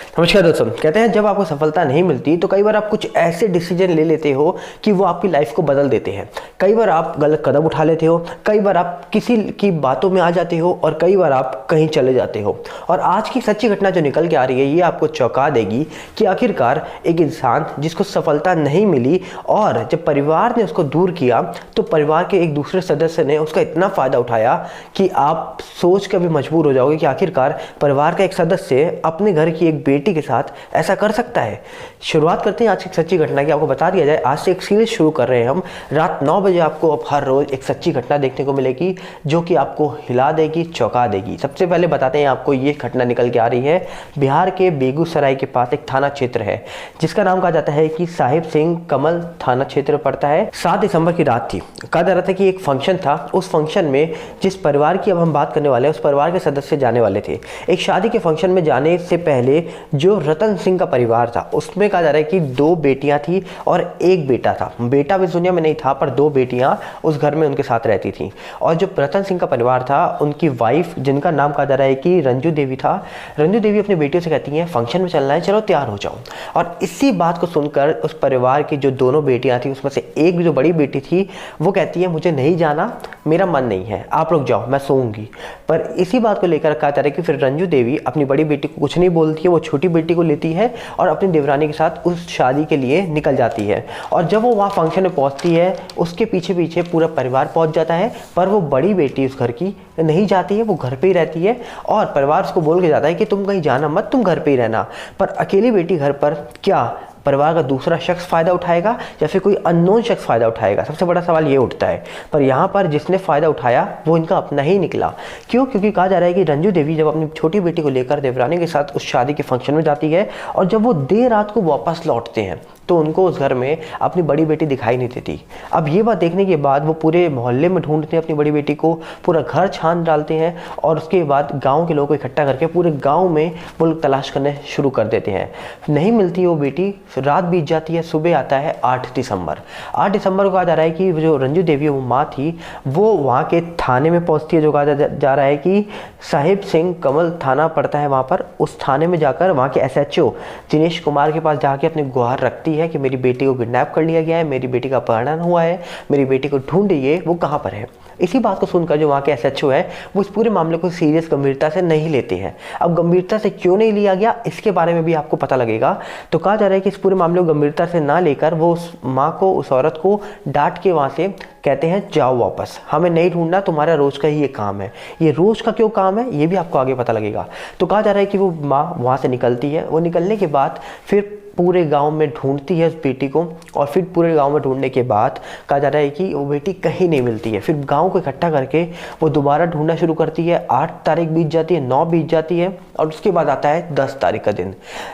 नमस्कार दोस्तों। कहते हैं जब आपको सफलता नहीं मिलती तो कई बार आप कुछ ऐसे डिसीजन ले लेते हो कि वो आपकी लाइफ को बदल देते हैं। कई बार आप गलत कदम उठा लेते हो, कई बार आप किसी की बातों में आ जाते हो और कई बार आप कहीं चले जाते हो। और आज की सच्ची घटना जो निकल के आ रही है ये आपको चौंका देगी कि आखिरकार एक इंसान जिसको सफलता नहीं मिली और जब परिवार ने उसको दूर किया तो परिवार के एक दूसरे सदस्य ने उसका इतना फ़ायदा उठाया कि आप सोच कर भी मजबूर हो जाओगे कि आखिरकार परिवार का एक सदस्य अपने घर की एक बेटी के साथ ऐसा कर सकता है। शुरुआत करते हैं आज की सच्ची घटना की। आपको बता दिया जाए, आज से एक सीरीज शुरू कर रहे हैं हम। रात 9 बजे आपको अब हर रोज एक सच्ची घटना देखने को मिलेगी जो कि आपको हिला देगी, चौंका देगी। सबसे पहले बताते हैं आपको, ये घटना निकल के आ रही है बिहार के बेगूसराय के पास एक थाना क्षेत्र है जिसका नाम कहा जाता है कि साहिब सिंह कमल थाना क्षेत्र पड़ता है। 7 दिसंबर की रात थी। कहा जा रहा था कि एक फंक्शन था। उस फंक्शन में जिस परिवार की अब हम बात करने वाले हैं उस परिवार के सदस्य जाने वाले थे। एक शादी के फंक्शन में जाने से पहले जो रतन सिंह का परिवार था उसमें कहा जा रहा है कि 2 बेटियां थी और 1 बेटा था। बेटा भी इस दुनिया में नहीं था पर 2 बेटियां उस घर में उनके साथ रहती थी। और जो रतन सिंह का परिवार था उनकी वाइफ, जिनका नाम कहा जा रहा है कि रंजू देवी था, रंजू देवी अपनी बेटियों से कहती हैं फंक्शन में चलना है, चलो तैयार हो जाओ। और इसी बात को सुनकर उस परिवार की जो दोनों बेटियां थी उसमें से एक जो बड़ी बेटी थी वो कहती है मुझे नहीं जाना, मेरा मन नहीं है, आप लोग जाओ, मैं सोऊंगी। पर इसी बात को लेकर कहा जा रहा है कि फिर रंजू देवी अपनी बड़ी बेटी को कुछ नहीं बोलती है, वो छोटी बेटी को लेती है और अपनी देवरानी के साथ उस शादी के लिए निकल जाती है। और जब वो वहाँ फंक्शन में पहुँचती है उसके पीछे पीछे पूरा परिवार पहुँच जाता है, पर वो बड़ी बेटी उस घर की नहीं जाती है, वो घर पे ही रहती है। और परिवार उसको बोल के जाता है कि तुम कहीं जाना मत, तुम घर पे ही रहना। पर अकेली बेटी घर पर क्या परिवार का दूसरा शख्स फ़ायदा उठाएगा या फिर कोई अननोन शख्स फ़ायदा उठाएगा? सबसे बड़ा सवाल ये उठता है। पर यहाँ पर जिसने फ़ायदा उठाया वो इनका अपना ही निकला। क्यों? क्योंकि कहा जा रहा है कि रंजू देवी जब अपनी छोटी बेटी को लेकर देवरानी के साथ उस शादी के फंक्शन में जाती है और जब वो देर रात को वापस लौटते हैं तो उनको उस घर में अपनी बड़ी बेटी दिखाई नहीं देती। अब ये बात देखने के बाद वो पूरे मोहल्ले में ढूंढते हैं अपनी बड़ी बेटी को, पूरा घर छान डालते हैं और उसके बाद गांव के लोगों को इकट्ठा करके पूरे गांव में वो लोग तलाश करने शुरू कर देते हैं। नहीं मिलती वो बेटी, रात बीत जाती है, सुबह आता है 8 दिसंबर। 8 दिसंबर को कहा जा रहा है कि जो रंजू देवी वो माँ थी वो वहाँ के थाने में पहुँचती है, जो कहा जा रहा है कि साहिब सिंह कमल थाना पड़ता है वहाँ पर। उस थाने में जाकर वहाँ के SHO दिनेश कुमार के पास जाके अपनी गुहार रखती है कि मेरी बेटी को किडनैप कर लिया गया है, मेरी बेटी का अपहरण हुआ है, मेरी बेटी को ढूंढिए, वो कहाँ पर है। इसी बात को सुनकर जो वहाँ के SHO है वो इस पूरे मामले को सीरियस गंभीरता से नहीं लेते हैं। अब गंभीरता से क्यों नहीं लिया गया इसके बारे में भी आपको पता लगेगा। तो कहा जा रहा है कि इस पूरे मामले को गंभीरता से ना लेकर वो उस माँ को, उस औरत को डांट के वहाँ से कहते हैं जाओ वापस, हमें नहीं ढूंढना, तुम्हारा रोज का ही ये काम है। ये रोज का क्यों काम है ये भी आपको आगे पता लगेगा। तो कहा जा रहा है कि वो माँ वहाँ से निकलती है। वो निकलने के बाद फिर पूरे गांव में ढूंढती है उस बेटी को और फिर पूरे गांव में ढूंढने के बाद कहा जा रहा है कि वो बेटी कहीं नहीं मिलती है। फिर गांव को इकट्ठा करके वो दोबारा ढूंढना शुरू करती है। 8 तारीख बीत जाती है, 9 बीत जाती है और उसके बाद आता है 10 तारीख का दिन।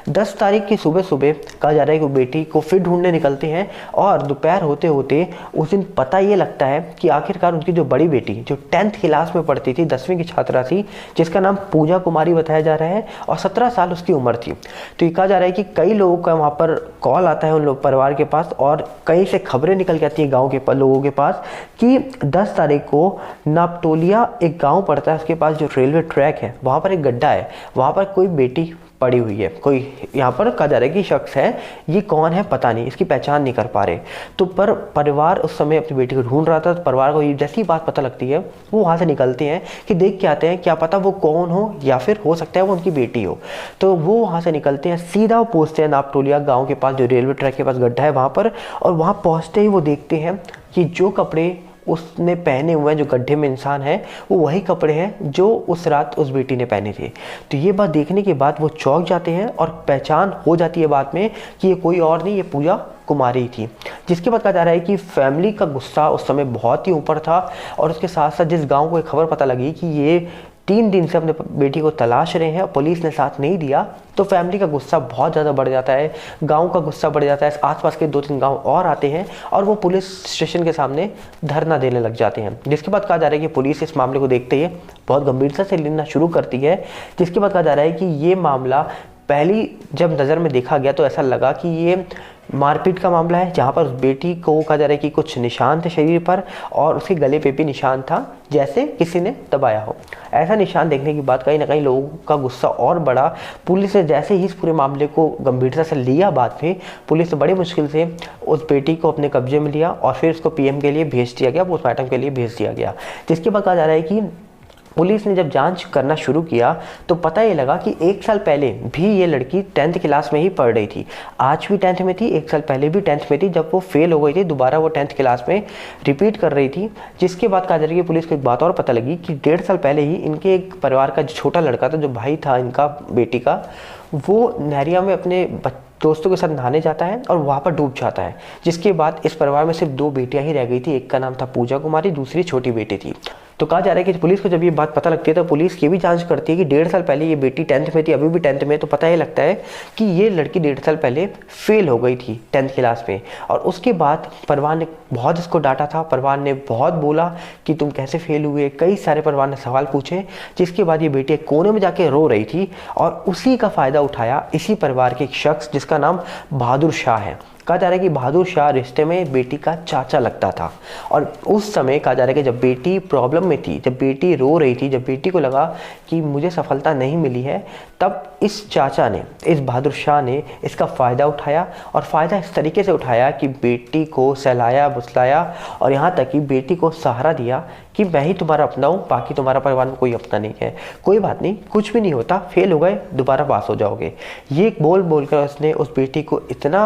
10 तारीख की सुबह सुबह कहा जा रहा है कि वो बेटी को फिर ढूंढने निकलते हैं और दोपहर होते होते उस दिन पता ये लगता है कि आखिरकार उनकी जो बड़ी बेटी जो 10th क्लास में पढ़ती थी, 10वीं की छात्रा थी, जिसका नाम पूजा कुमारी बताया जा रहा है और 17 साल उसकी उम्र थी। तो ये कहा जा रहा है कि कई लोगों का वहाँ पर कॉल आता है उन लोग परिवार के पास और कहीं से खबरें निकल के आती हैं गांव के लोगों के पास कि 10 तारीख को नापटोलिया एक गांव पड़ता है, उसके पास जो रेलवे ट्रैक है वहाँ पर एक गड्ढा है, वहाँ पर कोई बेटी पड़ी हुई है। कोई यहाँ पर कहा जा रहा है कि शख्स है, ये कौन है पता नहीं, इसकी पहचान नहीं कर पा रहे। तो पर परिवार उस समय अपनी बेटी को ढूंढ रहा था। तो परिवार को ये जैसी बात पता लगती है वो वहाँ से निकलते हैं कि देख के आते हैं, क्या पता वो कौन हो या फिर हो सकता है वो उनकी बेटी हो। तो वो वहाँ से निकलते हैं, सीधा वो पहुँचते हैं नापटोलिया गाँव के पास, जो रेलवे ट्रैक के पास गड्ढा है वहाँ पर। और वहाँ पहुँचते ही वो देखते हैं कि जो कपड़े उसने पहने हुए हैं, जो गड्ढे में इंसान है, वो वही कपड़े हैं जो उस रात उस बेटी ने पहने थे। तो ये बात देखने के बाद वो चौंक जाते हैं और पहचान हो जाती है बाद में कि ये कोई और नहीं, ये पूजा कुमारी थी। जिसके बाद कहा जा रहा है कि फैमिली का गुस्सा उस समय बहुत ही ऊपर था और उसके साथ साथ जिस गाँव को एक खबर पता लगी कि ये 3 दिन से अपने बेटी को तलाश रहे हैं और पुलिस ने साथ नहीं दिया, तो फैमिली का गुस्सा बहुत ज़्यादा बढ़ जाता है, गांव का गुस्सा बढ़ जाता है। आसपास के 2-3 गांव और आते हैं और वो पुलिस स्टेशन के सामने धरना देने लग जाते हैं। जिसके बाद कहा जा रहा है कि पुलिस इस मामले को देखते ही बहुत गंभीरता से लेना शुरू करती है। जिसके बाद कहा जा रहा है कि ये मामला पहली जब नज़र में देखा गया तो ऐसा लगा कि ये मारपीट का मामला है, जहाँ पर उस बेटी को कहा जा रहा है कि कुछ निशान थे शरीर पर और उसके गले पे भी निशान था जैसे किसी ने दबाया हो। ऐसा निशान देखने के बाद कहीं ना कहीं लोगों का गुस्सा और बढ़ा। पुलिस ने जैसे ही इस पूरे मामले को गंभीरता से लिया, बाद में पुलिस ने बड़ी मुश्किल से उस बेटी को अपने कब्जे में लिया और फिर उसको पीएम के लिए भेज दिया गया, पोस्टमार्टम के लिए भेज दिया गया। जिसके बाद कहा जा रहा है कि पुलिस ने जब जांच करना शुरू किया तो पता ये लगा कि 1 साल पहले भी ये लड़की 10th क्लास में ही पढ़ रही थी। आज भी 10th में थी, 1 साल पहले भी 10th में थी। जब वो फेल हो गई थी दोबारा वो 10th क्लास में रिपीट कर रही थी। जिसके बाद कहा जा रहा है कि पुलिस को एक बात और पता लगी कि 1.5 साल पहले ही इनके एक परिवार का जो छोटा लड़का था, जो भाई था इनका बेटी का, वो नहरिया में अपने दोस्तों के साथ नहाने जाता है और वहाँ पर डूब जाता है। जिसके बाद इस परिवार में सिर्फ 2 बेटियां ही रह गई थी। एक का नाम था पूजा कुमारी, दूसरी छोटी बेटी थी। तो कहा जा रहा है कि पुलिस को जब ये बात पता लगती है तो पुलिस ये भी जांच करती है कि 1.5 साल पहले ये बेटी 10th में थी, अभी भी 10th में, तो पता ये लगता है कि ये लड़की 1.5 साल पहले फेल हो गई थी 10th क्लास में। और उसके बाद परिवार ने बहुत इसको डांटा था, परिवार ने बहुत बोला कि तुम कैसे फेल हुए, कई सारे परिवार ने सवाल पूछे। जिसके बाद ये बेटी एक कोने में जाके रो रही थी और उसी का फ़ायदा उठाया इसी परिवार के एक शख्स जिसका नाम बहादुर शाह है। कहा जा रहा है कि बहादुर शाह रिश्ते में बेटी का चाचा लगता था और उस समय कहा जा रहा है कि जब बेटी प्रॉब्लम में थी, जब बेटी रो रही थी, जब बेटी को लगा कि मुझे सफलता नहीं मिली है, तब इस चाचा ने, इस बहादुर शाह ने इसका फ़ायदा उठाया और फ़ायदा इस तरीके से उठाया कि बेटी को सहलाया बुसलाया और यहाँ तक कि बेटी को सहारा दिया कि मैं ही तुम्हारा अपना हूँ, बाकी तुम्हारा परिवार में कोई अपना नहीं है, कोई बात नहीं, कुछ भी नहीं होता, फेल हो गए दोबारा पास हो जाओगे। ये बोल बोलकर उसने उस बेटी को इतना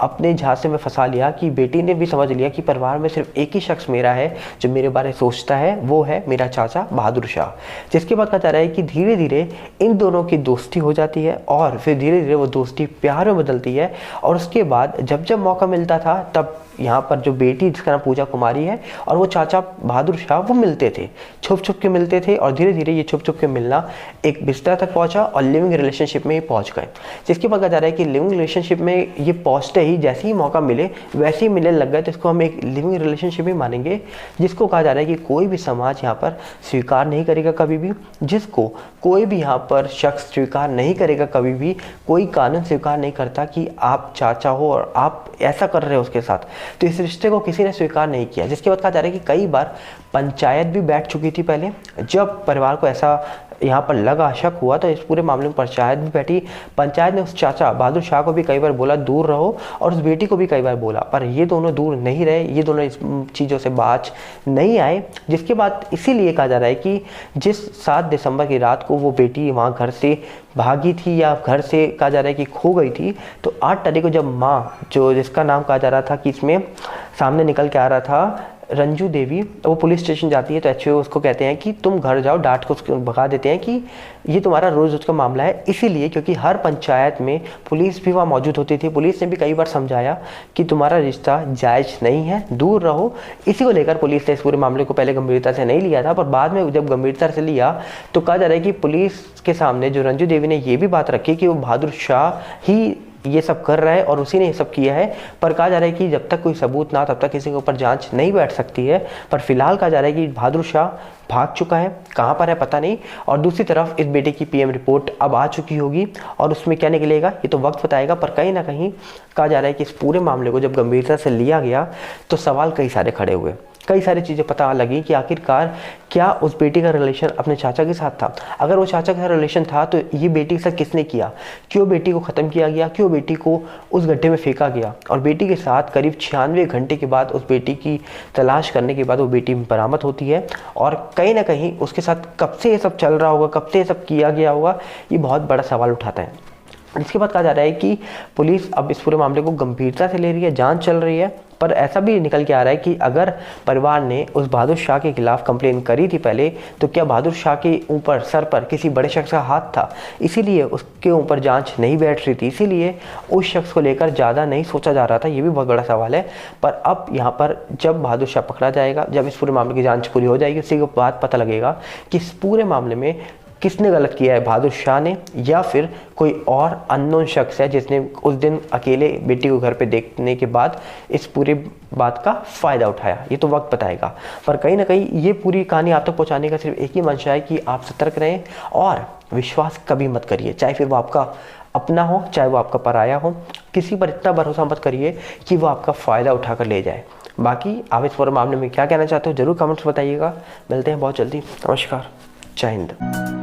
अपने झांसे में फंसा लिया कि बेटी ने भी समझ लिया कि परिवार में सिर्फ एक ही शख्स मेरा है जो मेरे बारे में सोचता है, वो है मेरा चाचा बहादुर शाह। जिसके बाद कहा जा रहा है कि धीरे धीरे इन दोनों की दोस्ती हो जाती है और फिर धीरे धीरे वो दोस्ती प्यार में बदलती है। और उसके बाद जब जब मौका मिलता था तब यहाँ पर जो बेटी जिसका नाम पूजा कुमारी है और वो चाचा बहादुर शाह वो मिलते थे, छुप छुप के मिलते थे और धीरे धीरे ये छुप छुप के मिलना एक बिस्तर तक पहुंचा और लिविंग रिलेशनशिप में ही पहुंच गए। जिसके बाद कहा जा रहा है कि लिविंग रिलेशनशिप में ये पहुंचते ही जैसे ही मौका मिले वैसे ही मिलने लग गए, तो इसको हम एक लिविंग रिलेशनशिप ही मानेंगे। जिसको कहा जा रहा है कि कोई भी समाज यहाँ पर स्वीकार नहीं करेगा कभी भी, जिसको कोई भी यहाँ पर शख्स स्वीकार नहीं करेगा कभी भी, कोई कानून स्वीकार नहीं करता कि आप चाचा हो और आप ऐसा कर रहे हो उसके साथ, तो इस रिश्ते को किसी ने स्वीकार नहीं किया। जिसके बाद कहा जा रहा है कि कई बार पंचायत भी बैठ चुकी थी पहले, जब परिवार को ऐसा यहाँ पर लगा, शक हुआ, तो इस पूरे मामले में पंचायत भी बैठी। पंचायत ने उस चाचा बहादुर शाह को भी कई बार बोला दूर रहो और उस बेटी को भी कई बार बोला, पर ये दोनों दूर नहीं रहे, ये दोनों इस चीज़ों से बाज नहीं आए। जिसके बाद इसीलिए कहा जा रहा है कि जिस 7 दिसंबर की रात को वो बेटी वहाँ घर से भागी थी या घर से कहा जा रहा है कि खो गई थी, तो 8 तारीख को जब माँ, जो जिसका नाम कहा जा रहा था कि इसमें सामने निकल के आ रहा था रंजू देवी, वो पुलिस स्टेशन जाती है तो एचओ उसको कहते हैं कि तुम घर जाओ, डांट को उसको भगा देते हैं कि ये तुम्हारा रोज़ रोज़ का मामला है। इसीलिए क्योंकि हर पंचायत में पुलिस भी वहाँ मौजूद होती थी, पुलिस ने भी कई बार समझाया कि तुम्हारा रिश्ता जायज़ नहीं है, दूर रहो। इसी को लेकर पुलिस ने इस पूरे मामले को पहले गंभीरता से नहीं लिया था, पर बाद में जब गंभीरता से लिया तो कहा जा रहा है कि पुलिस के सामने जो रंजू देवी ने ये भी बात रखी कि वो बहादुर शाह ही ये सब कर रहा है और उसी ने ये सब किया है। पर कहा जा रहा है कि जब तक कोई सबूत ना तब तक किसी के ऊपर जांच नहीं बैठ सकती है। पर फिलहाल कहा जा रहा है कि बहादुर शाह भाग चुका है, कहाँ पर है पता नहीं। और दूसरी तरफ इस बेटे की पीएम रिपोर्ट अब आ चुकी होगी और उसमें क्या निकलेगा ये तो वक्त बताएगा। पर कहीं ना कहीं कहा जा रहा है कि इस पूरे मामले को जब गंभीरता से लिया गया तो सवाल कई सारे खड़े हुए, कई सारी चीज़ें पता लगी कि आखिरकार क्या उस बेटी का रिलेशन अपने चाचा के साथ था। अगर वो चाचा का रिलेशन था तो ये बेटी के साथ किसने किया, क्यों बेटी को ख़त्म किया गया, क्यों बेटी को उस गड्ढे में फेंका गया। और बेटी के साथ करीब 96 घंटे के बाद उस बेटी की तलाश करने के बाद वो बेटी बरामद होती है और कहीं ना कहीं उसके साथ कब से ये सब चल रहा होगा, कब से ये सब किया गया होगा, ये बहुत बड़ा सवाल उठाता है। इसके बाद कहा जा रहा है कि पुलिस अब इस पूरे मामले को गंभीरता से ले रही है, जांच चल रही है। पर ऐसा भी निकल के आ रहा है कि अगर परिवार ने उस बहादुर शाह के खिलाफ कंप्लेन करी थी पहले, तो क्या बहादुर शाह के ऊपर सर पर किसी बड़े शख्स का हाथ था, इसीलिए उसके ऊपर जांच नहीं बैठ रही थी, इसीलिए उस शख्स को लेकर ज़्यादा नहीं सोचा जा रहा था। ये भी बहुत बड़ा सवाल है। पर अब यहाँ पर जब बहादुर शाह पकड़ा जाएगा, जब इस पूरे मामले की जाँच पूरी हो जाएगी, उसी के बाद पता लगेगा कि इस पूरे मामले में किसने गलत किया है, बहादुर शाह ने या फिर कोई और अननोन शख्स है जिसने उस दिन अकेले बेटी को घर पे देखने के बाद इस पूरी बात का फ़ायदा उठाया। ये तो वक्त बताएगा। पर कहीं ना कहीं ये पूरी कहानी आप तक पहुंचाने का सिर्फ एक ही मंशा है कि आप सतर्क रहें और विश्वास कभी मत करिए, चाहे फिर वो आपका अपना हो चाहे वो आपका पराया हो। किसी पर इतना भरोसा मत करिए कि वो आपका फ़ायदा उठाकर ले जाए। बाकी आप इस पूरे मामले में क्या कहना चाहते हो ज़रूर कमेंट्स बताइएगा। मिलते हैं बहुत जल्दी। नमस्कार, जय हिंद।